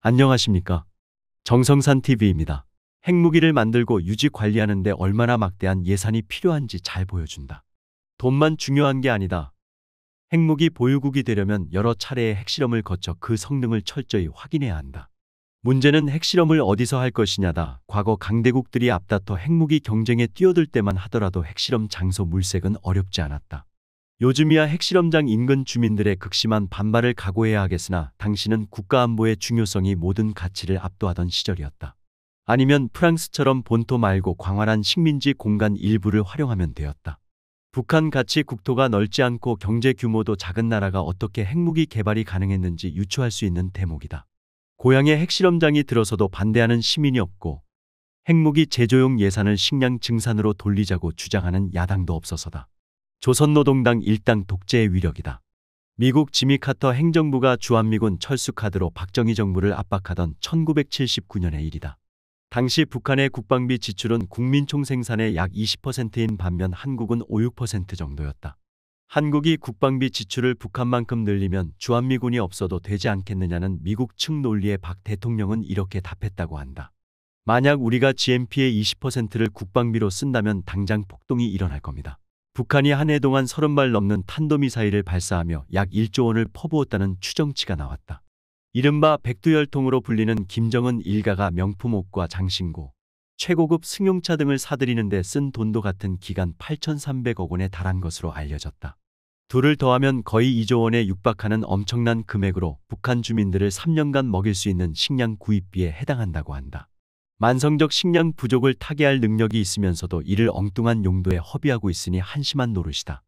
안녕하십니까? 정성산 TV입니다. 핵무기를 만들고 유지 관리하는데 얼마나 막대한 예산이 필요한지 잘 보여준다. 돈만 중요한 게 아니다. 핵무기 보유국이 되려면 여러 차례의 핵실험을 거쳐 그 성능을 철저히 확인해야 한다. 문제는 핵실험을 어디서 할 것이냐다. 과거 강대국들이 앞다퉈 핵무기 경쟁에 뛰어들 때만 하더라도 핵실험 장소 물색은 어렵지 않았다. 요즘이야 핵실험장 인근 주민들의 극심한 반발을 각오해야 하겠으나 당시는 국가안보의 중요성이 모든 가치를 압도하던 시절이었다. 아니면 프랑스처럼 본토 말고 광활한 식민지 공간 일부를 활용하면 되었다. 북한 같이 국토가 넓지 않고 경제 규모도 작은 나라가 어떻게 핵무기 개발이 가능했는지 유추할 수 있는 대목이다. 고향에 핵실험장이 들어서도 반대하는 시민이 없고 핵무기 제조용 예산을 식량 증산으로 돌리자고 주장하는 야당도 없어서다. 조선노동당 일당 독재의 위력이다. 미국 지미 카터 행정부가 주한미군 철수카드로 박정희 정부를 압박하던 1979년의 일이다. 당시 북한의 국방비 지출은 국민 총생산의 약 20%인 반면 한국은 5~6% 정도였다. 한국이 국방비 지출을 북한만큼 늘리면 주한미군이 없어도 되지 않겠느냐는 미국 측 논리에 박 대통령은 이렇게 답했다고 한다. 만약 우리가 GNP의 20%를 국방비로 쓴다면 당장 폭동이 일어날 겁니다. 북한이 한 해 동안 30발 넘는 탄도미사일을 발사하며 약 1조 원을 퍼부었다는 추정치가 나왔다. 이른바 백두열통으로 불리는 김정은 일가가 명품 옷과 장신구, 최고급 승용차 등을 사들이는 데 쓴 돈도 같은 기간 8,300억 원에 달한 것으로 알려졌다. 둘을 더하면 거의 2조 원에 육박하는 엄청난 금액으로 북한 주민들을 3년간 먹일 수 있는 식량 구입비에 해당한다고 한다. 만성적 식량 부족을 타개할 능력이 있으면서도 이를 엉뚱한 용도에 허비하고 있으니 한심한 노릇이다.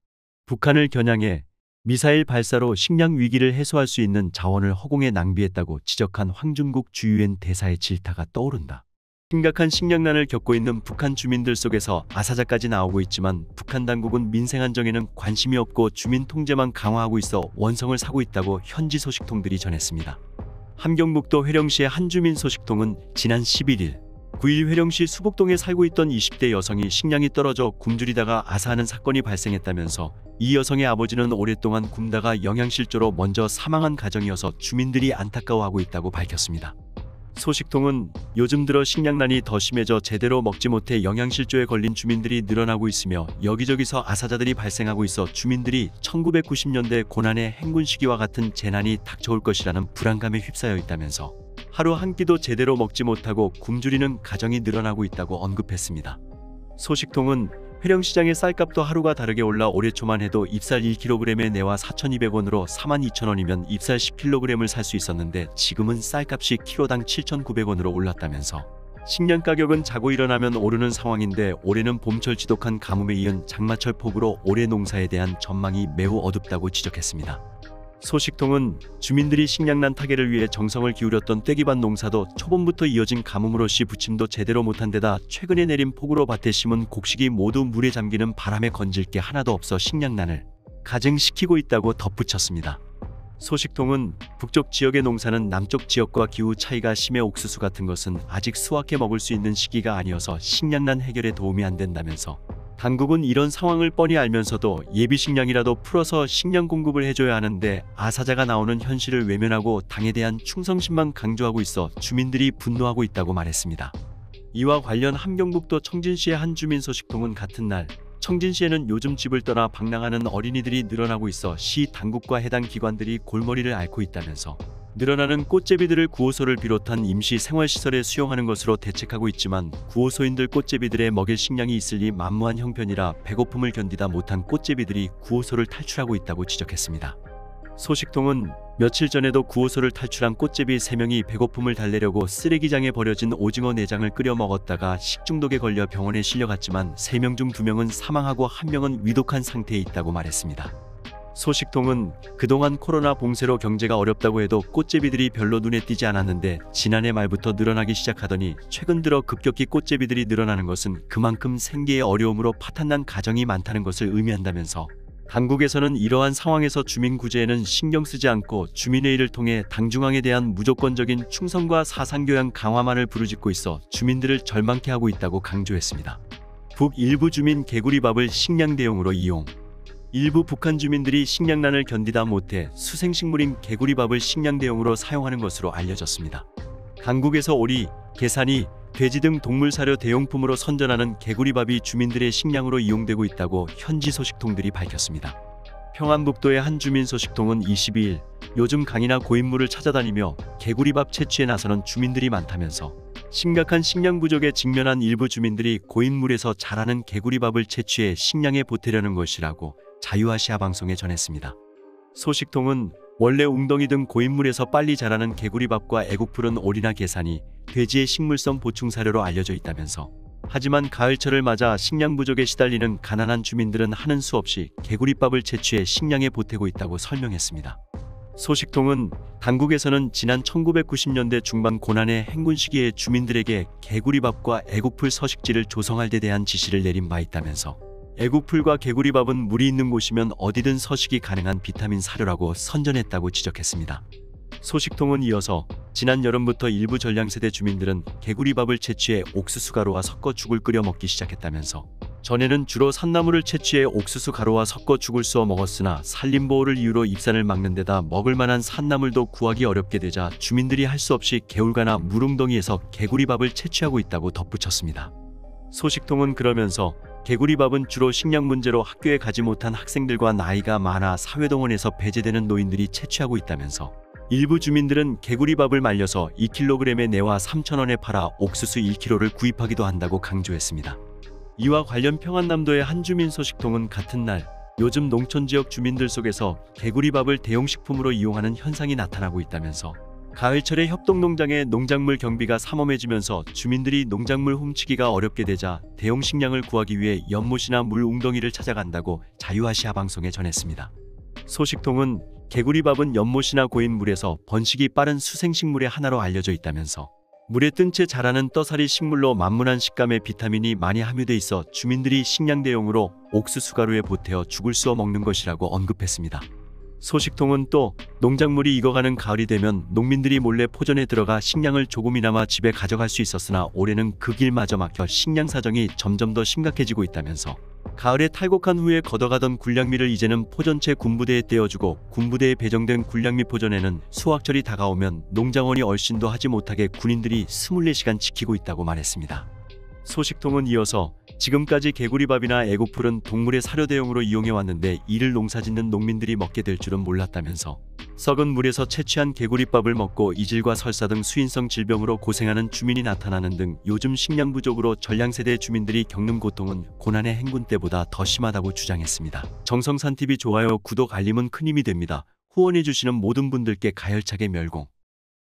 북한을 겨냥해 미사일 발사로 식량 위기를 해소할 수 있는 자원을 허공에 낭비했다고 지적한 황준국 주유엔 대사의 질타가 떠오른다. 심각한 식량난을 겪고 있는 북한 주민들 속에서 아사자까지 나오고 있지만 북한 당국은 민생안정에는 관심이 없고 주민 통제만 강화하고 있어 원성을 사고 있다고 현지 소식통들이 전했습니다. 함경북도 회령시의 한 주민 소식통은 지난 11일 9일 회령시 수복동에 살고 있던 20대 여성이 식량이 떨어져 굶주리다가 아사하는 사건이 발생했다면서 이 여성의 아버지는 오랫동안 굶다가 영양실조로 먼저 사망한 가정이어서 주민들이 안타까워하고 있다고 밝혔습니다. 소식통은 요즘 들어 식량난이 더 심해져 제대로 먹지 못해 영양실조에 걸린 주민들이 늘어나고 있으며 여기저기서 아사자들이 발생하고 있어 주민들이 1990년대 고난의 행군 시기와 같은 재난이 닥쳐올 것이라는 불안감에 휩싸여 있다면서 하루 한 끼도 제대로 먹지 못하고 굶주리는 가정이 늘어나고 있다고 언급했습니다. 소식통은 회령시장의 쌀값도 하루가 다르게 올라 올해 초만 해도 잎쌀 1kg에 내와 4,200원으로 42,000원이면 잎쌀 10kg을 살 수 있었는데 지금은 쌀값이 키로당 7,900원으로 올랐다면서 식량 가격은 자고 일어나면 오르는 상황인데 올해는 봄철 지독한 가뭄에 이은 장마철 폭우로 올해 농사에 대한 전망이 매우 어둡다고 지적했습니다. 소식통은 주민들이 식량난 타개를 위해 정성을 기울였던 떼기밭 농사도 초봄부터 이어진 가뭄으로 씨 부침도 제대로 못한 데다 최근에 내린 폭우로 밭에 심은 곡식이 모두 물에 잠기는 바람에 건질 게 하나도 없어 식량난을 가증시키고 있다고 덧붙였습니다. 소식통은 북쪽 지역의 농사는 남쪽 지역과 기후 차이가 심해 옥수수 같은 것은 아직 수확해 먹을 수 있는 시기가 아니어서 식량난 해결에 도움이 안 된다면서 당국은 이런 상황을 뻔히 알면서도 예비 식량이라도 풀어서 식량 공급을 해줘야 하는데 아사자가 나오는 현실을 외면하고 당에 대한 충성심만 강조하고 있어 주민들이 분노하고 있다고 말했습니다. 이와 관련 함경북도 청진시의 한 주민 소식통은 같은 날 청진시에는 요즘 집을 떠나 방랑하는 어린이들이 늘어나고 있어 시 당국과 해당 기관들이 골머리를 앓고 있다면서 늘어나는 꽃제비들을 구호소를 비롯한 임시 생활시설에 수용하는 것으로 대책하고 있지만 구호소인들 꽃제비들의 먹일 식량이 있을 리 만무한 형편이라 배고픔을 견디다 못한 꽃제비들이 구호소를 탈출하고 있다고 지적했습니다. 소식통은 며칠 전에도 구호소를 탈출한 꽃제비 3명이 배고픔을 달래려고 쓰레기장에 버려진 오징어 내장을 끓여 먹었다가 식중독에 걸려 병원에 실려갔지만 3명 중 2명은 사망하고 1명은 위독한 상태에 있다고 말했습니다. 소식통은 그동안 코로나 봉쇄로 경제가 어렵다고 해도 꽃제비들이 별로 눈에 띄지 않았는데 지난해 말부터 늘어나기 시작하더니 최근 들어 급격히 꽃제비들이 늘어나는 것은 그만큼 생계의 어려움으로 파탄난 가정이 많다는 것을 의미한다면서 당국에서는 이러한 상황에서 주민 구제에는 신경 쓰지 않고 주민회의를 통해 당중앙에 대한 무조건적인 충성과 사상교양 강화만을 부르짖고 있어 주민들을 절망케 하고 있다고 강조했습니다. 북 일부 주민 개구리밥을 식량 대용으로 이용 일부 북한 주민들이 식량난을 견디다 못해 수생식물인 개구리밥을 식량 대용으로 사용하는 것으로 알려졌습니다. 강국에서 오리, 개산이, 돼지 등 동물 사료 대용품으로 선전하는 개구리밥이 주민들의 식량으로 이용되고 있다고 현지 소식통들이 밝혔습니다. 평안북도의 한 주민 소식통은 22일 요즘 강이나 고인물을 찾아다니며 개구리밥 채취에 나서는 주민들이 많다면서 심각한 식량 부족에 직면한 일부 주민들이 고인물에서 자라는 개구리밥을 채취해 식량에 보태려는 것이라고 자유아시아 방송에 전했습니다. 소식통은 원래 웅덩이 등 고인물에서 빨리 자라는 개구리밥과 애국풀은 오리나 개산이 돼지의 식물성 보충 사료로 알려져 있다면서 하지만 가을철을 맞아 식량 부족에 시달리는 가난한 주민들은 하는 수 없이 개구리밥을 채취해 식량에 보태고 있다고 설명했습니다. 소식통은 당국에서는 지난 1990년대 중반 고난의 행군 시기에 주민들에게 개구리밥과 애국풀 서식지를 조성할 데 대한 지시를 내린 바 있다면서 애국풀과 개구리밥은 물이 있는 곳이면 어디든 서식이 가능한 비타민 사료라고 선전했다고 지적했습니다. 소식통은 이어서 지난 여름부터 일부 전량세대 주민들은 개구리밥을 채취해 옥수수 가루와 섞어 죽을 끓여 먹기 시작했다면서 전에는 주로 산나물을 채취해 옥수수 가루와 섞어 죽을 쑤어 먹었으나 산림보호를 이유로 입산을 막는 데다 먹을 만한 산나물도 구하기 어렵게 되자 주민들이 할 수 없이 개울가나 물웅덩이에서 개구리밥을 채취하고 있다고 덧붙였습니다. 소식통은 그러면서 개구리밥은 주로 식량 문제로 학교에 가지 못한 학생들과 나이가 많아 사회동원에서 배제되는 노인들이 채취하고 있다면서 일부 주민들은 개구리밥을 말려서 2kg에 내와 3,000원에 팔아 옥수수 1kg를 구입하기도 한다고 강조했습니다. 이와 관련 평안남도의 한 주민 소식통은 같은 날 요즘 농촌지역 주민들 속에서 개구리밥을 대용식품으로 이용하는 현상이 나타나고 있다면서 가을철에 협동농장의 농작물 경비가 삼엄해지면서 주민들이 농작물 훔치기가 어렵게 되자 대용 식량을 구하기 위해 연못이나 물 웅덩이를 찾아간다고 자유아시아 방송에 전했습니다. 소식통은 개구리밥은 연못이나 고인 물에서 번식이 빠른 수생식물의 하나로 알려져 있다면서 물에 뜬 채 자라는 떠살이 식물로 만문한 식감에 비타민이 많이 함유돼 있어 주민들이 식량 대용으로 옥수수 가루에 보태어 죽을 쑤어 먹는 것이라고 언급했습니다. 소식통은 또 농작물이 익어가는 가을이 되면 농민들이 몰래 포전에 들어가 식량을 조금이나마 집에 가져갈 수 있었으나 올해는 그 길마저 막혀 식량 사정이 점점 더 심각해지고 있다면서 가을에 탈곡한 후에 걷어가던 군량미를 이제는 포전체 군부대에 떼어주고 군부대에 배정된 군량미 포전에는 수확철이 다가오면 농장원이 얼씬도 하지 못하게 군인들이 24시간 지키고 있다고 말했습니다. 소식통은 이어서 지금까지 개구리밥이나 애국풀은 동물의 사료 대용으로 이용해왔는데 이를 농사짓는 농민들이 먹게 될 줄은 몰랐다면서 썩은 물에서 채취한 개구리밥을 먹고 이질과 설사 등 수인성 질병으로 고생하는 주민이 나타나는 등 요즘 식량 부족으로 전량세대 주민들이 겪는 고통은 고난의 행군 때보다 더 심하다고 주장했습니다. 정성산TV 좋아요, 구독, 알림은 큰 힘이 됩니다. 후원해주시는 모든 분들께 가열차게 멸공.